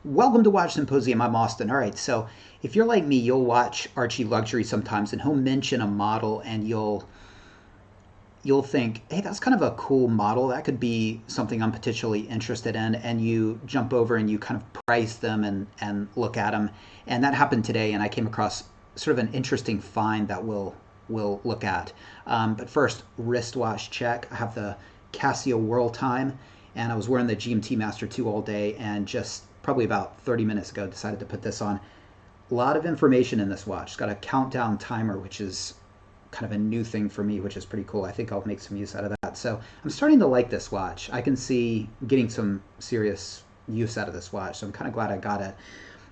Welcome to Watch Symposium. I'm Austin. All right, so if you're like me, you'll watch Archie Luxury sometimes, and he'll mention a model, and you'll think, hey, that's kind of a cool model. That could be something I'm potentially interested in, and you jump over and you kind of price them and look at them. And that happened today, and I came across sort of an interesting find that we'll look at. But first, wristwatch check. I have the Casio World Time, and I was wearing the GMT Master 2 all day, and just probably about 30 minutes ago decided to put this on. A lot of information in this watch. It's got a countdown timer, which is kind of a new thing for me, which is pretty cool. I think I'll make some use out of that. So I'm starting to like this watch. I can see getting some serious use out of this watch. So I'm kind of glad I got it.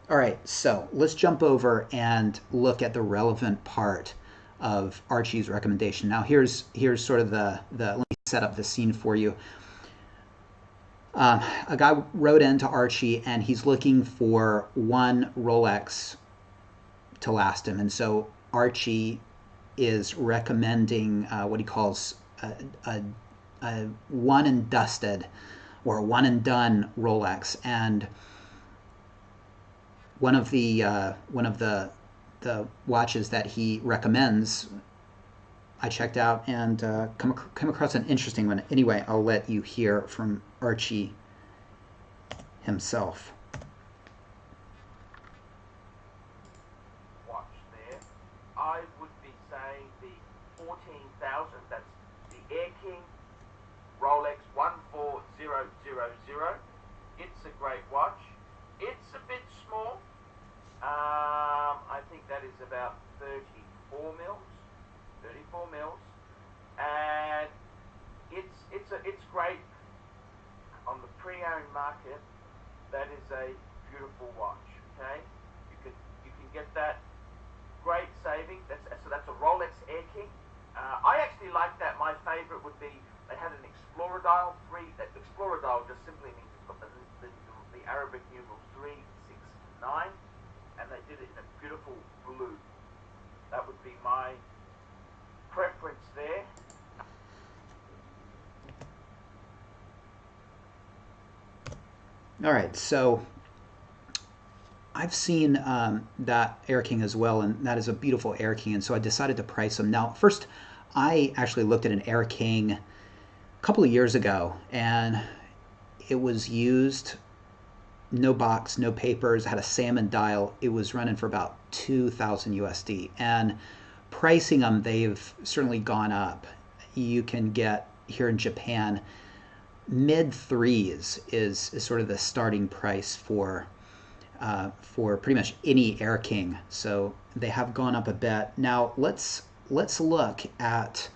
All right, so let's jump over and look at the relevant part of Archie's recommendation. Now here's sort of the let me set up the scene for you. A guy wrote into Archie and he's looking for one Rolex to last him, and so Archie is recommending what he calls a one and dusted or one and done Rolex. And one of the watches that he recommends, I checked out and come across an interesting one. Anyway, I'll let you hear from Archie himself. Watch there. I would be saying the 14,000. That's the Air King Rolex 14000. It's a great watch. It's a bit small. I think that is about 34 mils. 34 mils, and it's great on the pre-owned market. That is a beautiful watch. Okay, you can get that great saving. That's a Rolex Air King. I actually like that. My favorite would be they had an Explorer dial 3. That Explorer dial just simply means it's got the Arabic numeral 369, and they did it in a beautiful blue. That would be my preference there. All right, so I've seen that Air King as well, and that is a beautiful Air King, and so I decided to price them. Now, first, I actually looked at an Air King a couple of years ago, and it was used, no box, no papers, had a salmon dial. It was running for about 2,000 USD, and pricing them, they've certainly gone up. You can get here in Japan mid threes is sort of the starting price for pretty much any Air King. So they have gone up a bit. Now let's look at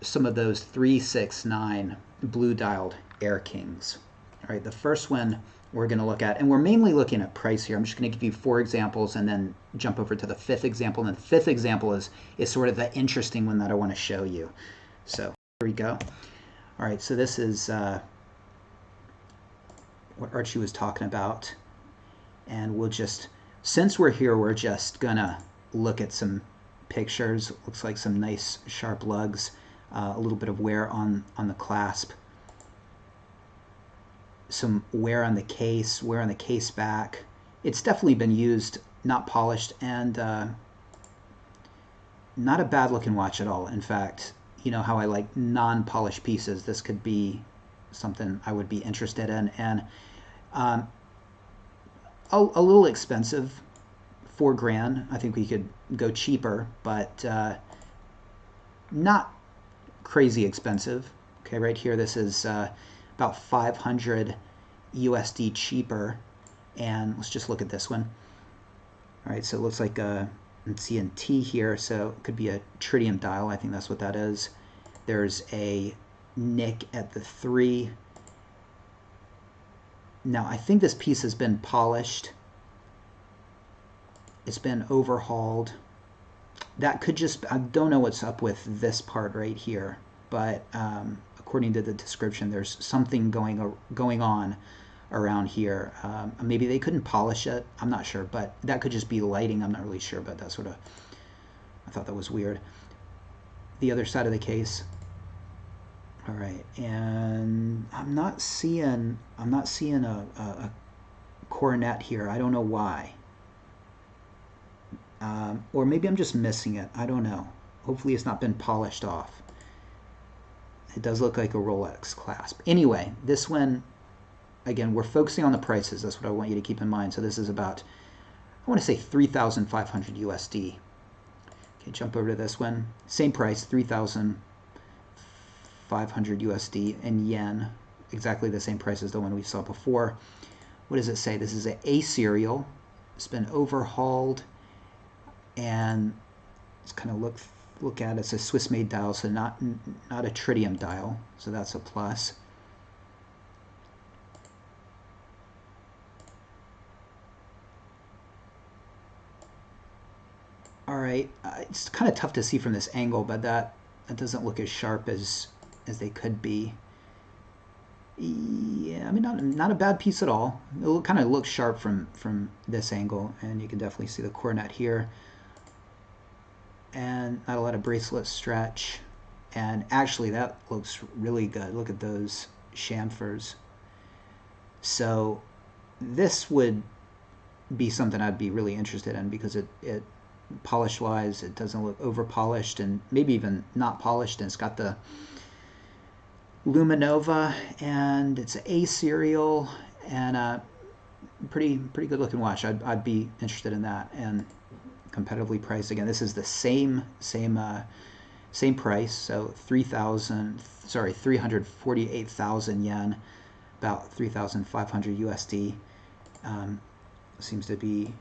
some of those 369 blue dialed Air Kings. All right, the first one we're going to look at, and we're mainly looking at price here. I'm just going to give you 4 examples and then jump over to the 5th example. And the 5th example is sort of the interesting one that I want to show you. So here we go. All right, so this is what Archie was talking about. And we'll just, since we're here, we're just going to look at some pictures. Looks like some nice sharp lugs, a little bit of wear on the clasp, some wear on the case back. It's definitely been used, not polished, and not a bad looking watch at all. In fact, you know how I like non-polished pieces. This could be something I would be interested in. And a little expensive, 4 grand. I think we could go cheaper, but not crazy expensive. Okay, right here, this is about 500 USD cheaper. And let's just look at this one. All right, so it looks like let's see in T here, so it could be a tritium dial. I think that's what that is. There's a nick at the 3. Now I think this piece has been polished. It's been overhauled. That could just, I don't know what's up with this part right here, but according to the description, there's something going on around here. Maybe they couldn't polish it. I'm not sure, but that could just be lighting. I'm not really sure, but that's sort of, I thought that was weird. The other side of the case. All right, and I'm not seeing a coronet here. I don't know why. Or maybe I'm just missing it. I don't know. Hopefully it's not been polished off. It does look like a Rolex clasp. Anyway, this one, again, we're focusing on the prices. That's what I want you to keep in mind. So this is about, I want to say 3,500 USD. Okay, jump over to this one. Same price, 3,500 USD in yen. Exactly the same price as the one we saw before. What does it say? This is an A serial. It's been overhauled, and let's kind of look at it. It's a Swiss-made dial, so not a tritium dial, so that's a plus. All right, it's kind of tough to see from this angle, but that doesn't look as sharp as they could be. Yeah, I mean, not a bad piece at all. It kind of looks sharp from this angle, and you can definitely see the coronet here. And not a lot of bracelet stretch. And actually, that looks really good. Look at those chamfers. So this would be something I'd be really interested in, because it polish-wise, it doesn't look over-polished, and maybe even not polished, and it's got the Luminova, and it's an A serial, and a pretty good looking watch. I'd be interested in that, and competitively priced. Again, this is the same price, so 348,000 yen, about 3,500 USD. Seems to be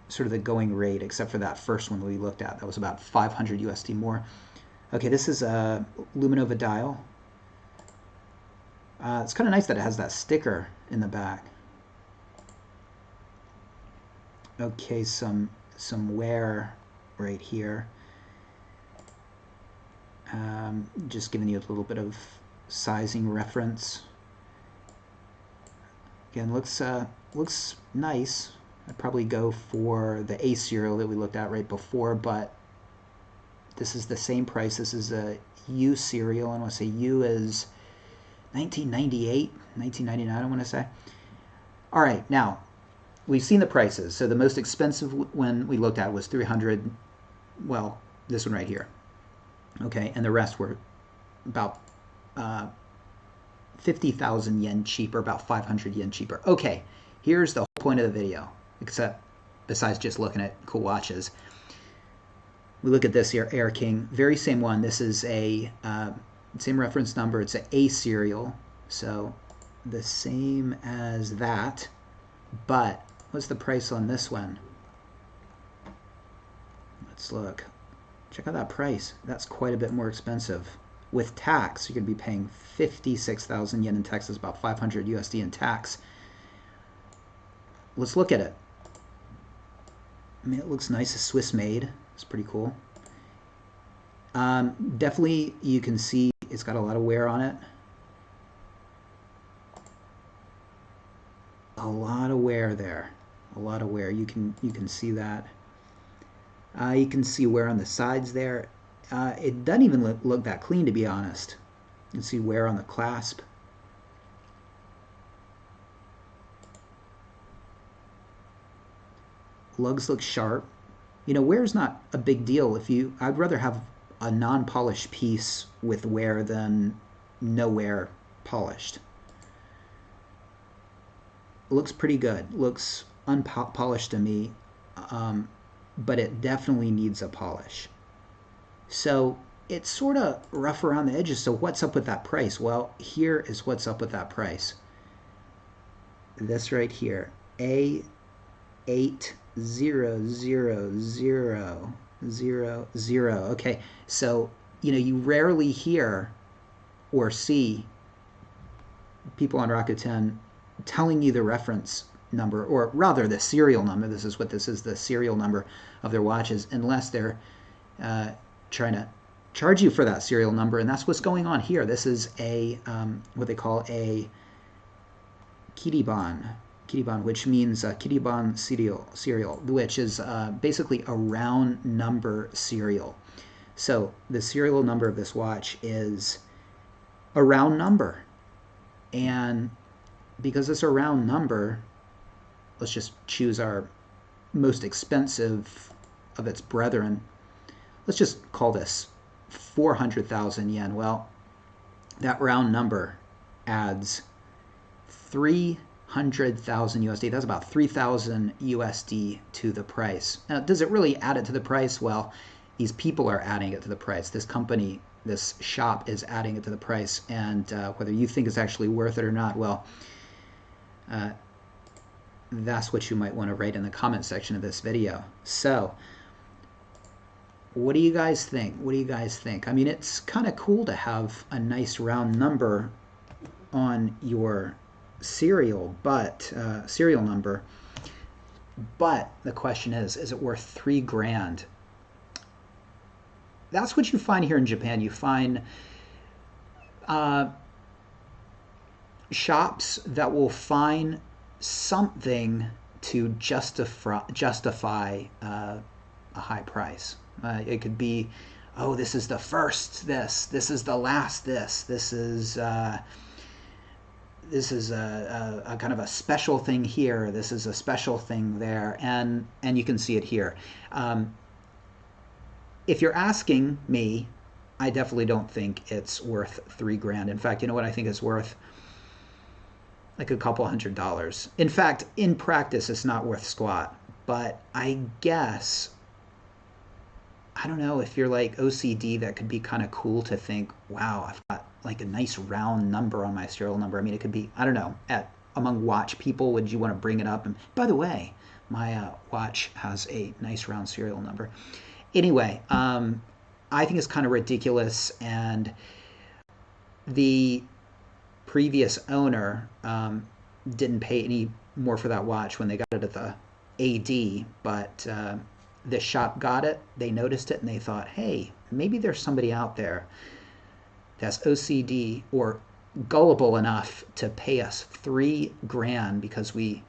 sort of the going rate, except for that first one we looked at. That was about 500 USD more. Okay, this is a Luminova dial. It's kind of nice that it has that sticker in the back. Okay, some wear right here. Just giving you a little bit of sizing reference. Again, looks nice. I'd probably go for the A serial that we looked at right before, but this is the same price. This is a U serial, and I want to say U is 1998, 1999, I want to say. All right, now we've seen the prices. So the most expensive one we looked at was 300. Well, this one right here. Okay, and the rest were about 50,000 yen cheaper, about 500 yen cheaper. Okay, here's the whole point of the video, except besides just looking at cool watches. We look at this here, Air King, very same one. This is a same reference number. It's an A serial, so the same as that. But what's the price on this one? Let's look. Check out that price. That's quite a bit more expensive. With tax, you're going to be paying 56,000 yen in taxes, about 500 USD in tax. Let's look at it. I mean, it looks nice. It's Swiss made. It's pretty cool. Definitely, you can see it's got a lot of wear on it. A lot of wear there. A lot of wear. You can see that. You can see wear on the sides there. It doesn't even look that clean, to be honest. You can see wear on the clasp. Lugs look sharp. You know, wear's not a big deal. I'd rather have a non-polished piece with wear than no wear polished. Looks pretty good. Looks unpolished to me, but it definitely needs a polish. So it's sort of rough around the edges. So what's up with that price? Well, here is what's up with that price. This right here, A800000. Okay, so you rarely hear or see people on Rakuten telling you the reference number, or rather the serial number. This is the serial number of their watches, unless they're trying to charge you for that serial number, and that's what's going on here. This is a what they call a kiriban, which means kiriban serial, which is basically a round number serial. So the serial number of this watch is a round number, and because it's a round number, let's just choose our most expensive of its brethren. Let's just call this 400,000 yen. Well, that round number adds 300,000 USD. That's about 3,000 USD to the price. Now, does it really add it to the price? Well, these people are adding it to the price. This company, this shop is adding it to the price. And whether you think it's actually worth it or not, well, that's what you might want to write in the comment section of this video. So, what do you guys think? What do you guys think? I mean, it's kind of cool to have a nice round number on your serial number, but the question is it worth 3 grand? That's what you find here in Japan. You find shops that will find something to justify a high price. It could be, oh, this is the first this is the last this is a kind of a special thing here, this is a special thing there, and you can see it here. If you're asking me, I definitely don't think it's worth 3 grand. In fact, you know what I think it's worth? Like a couple $100. In fact, in practice, it's not worth squat. But I guess, I don't know, if you're like OCD, that could be kind of cool to think, wow, I've got like a nice round number on my serial number. I mean, it could be, I don't know, among watch people, would you want to bring it up? And by the way, my watch has a nice round serial number. Anyway, I think it's kind of ridiculous, and the previous owner didn't pay any more for that watch when they got it at the AD, but the shop got it, they noticed it, and they thought, hey, maybe there's somebody out there that's OCD or gullible enough to pay us 3 grand because we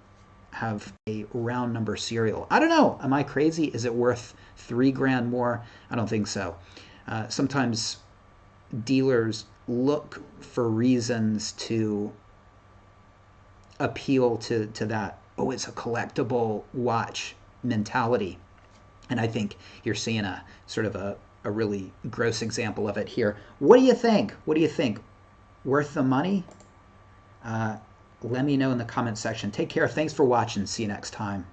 have a round number serial. I don't know. Am I crazy? Is it worth 3 grand more? I don't think so. Sometimes dealers look for reasons to appeal to that, oh, it's a collectible watch mentality. And I think you're seeing a sort of a really gross example of it here. What do you think? What do you think? Worth the money? Let me know in the comment section. Take care. Thanks for watching. See you next time.